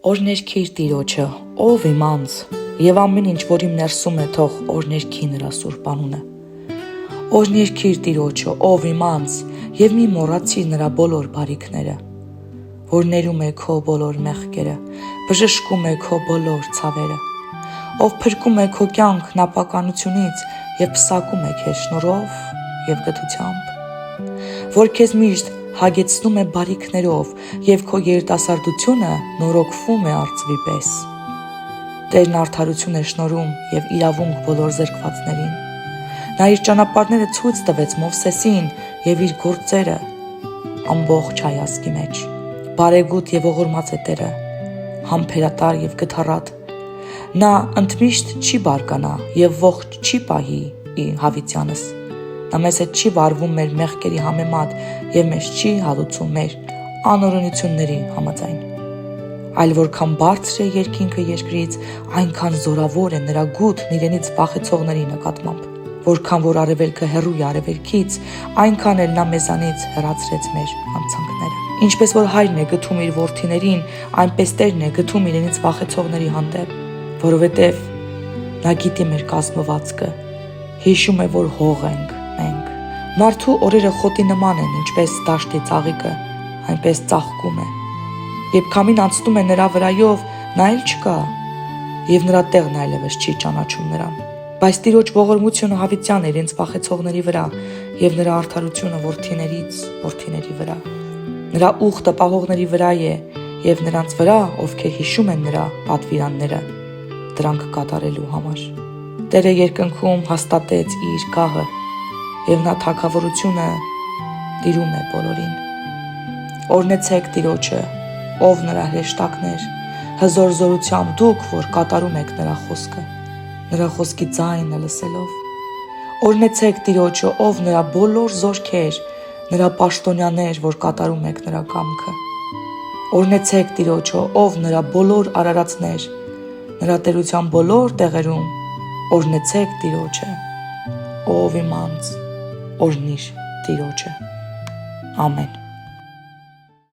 Օրներքի Տիրոջը, ով իմ անձ, և ամեն ինչ, որ իմ ներսում է, թող օրներքի նրա սուրբ անունը։ Օրներքի Տիրոջը, ով իմ անձ, և մի մոռացիր նրա բոլոր բարիքները, որ ներում է քո բոլոր մեղքերը, բժշկում է քո բոլոր ցավերը, ով փրկում է քո կյանքն ապականությունից և պսակում է քեզ շնորհով և գթությամբ, որ քեզ միշտ հագեցնում է բարիքներով և քո երիտասարդությունը նորոգվում է արծվի պես։ Տերն արդարություն է շնորհում և իրավունք բոլոր զրկվածներին։ Նա իր ճանապարհները ցույց տվեց Մովսեսին և իր գործերը ամբողջ հայացքի մեջ։ Բարեգութ և ողորմած է Տերը, համբերատար և գթառատ։ Նա ընդմիշտ չի բարկանա և ողջ չի պահի հավիտյանս։ Նա մեզ հետ չի վարվում մեր մեղքերի համեմատ և մեզ չի հալուցում մեր անօրենությունների համաձայն։ Այլ որքան բարձր է երկինքը երկրից, այնքան զորավոր է նրա գութն իրենից վախեցողների նկատմամբ։ Որքան որ արևելքը հեռու է արևելքից, այնքան էլ նա մեզանից հեռացրեց մեր հանցանքները։ Ինչպես որ հայրն է գթում իր որդիներին, այնպես Տերն է գթում իրենից վախեցողների հանդեպ, որովհետև նա գիտի մեր կազմվածքը, հիշում է, որ հող ենք մենք։ Մարդու օրերը խոտի նման են, ինչպես դաշտի ծաղիկը, այնպես ծաղկում է։ Երբ քամին անցնում է նրա վրայով, նա էլ չկա, և նրա տեղն այլևս չի ճանաչում նրան։ Բայց Տիրոջ ողորմությունը հավիտյան է իրենց վախեցողների վրա, և նրա արդարությունը որդիների վրա։ Նրա ուխտը պահողների վրա է, և նրանց վրա, ովքեր հիշում են նրա պատվիրանները, դրանք կատարելու համար։ Տերը երկնքում հաստատեց իր գահը, և նա թագավորությունը տիրում է բոլորին։ Օրհնեցեք Տիրոջը, ով նրա հրեշտակներ, հզոր զորությամբ դուք, որ կատարում եք նրա խոսքը, նրա խոսքի ձայնը լսելով։ Օրհնեցեք Տիրոջը, ով նրա բոլոր զորքեր, նրա պաշտոնյաներ, որ կատարում եք նրա կամքը։ Օրհնեցեք Տիրոջը, ով նրա բոլոր արարածներ, նրա տերության բոլոր տեղերում, օրհնեցեք Տիրոջը, ով իմ անձ, օրհնիր Տիրոջը։ Ամեն։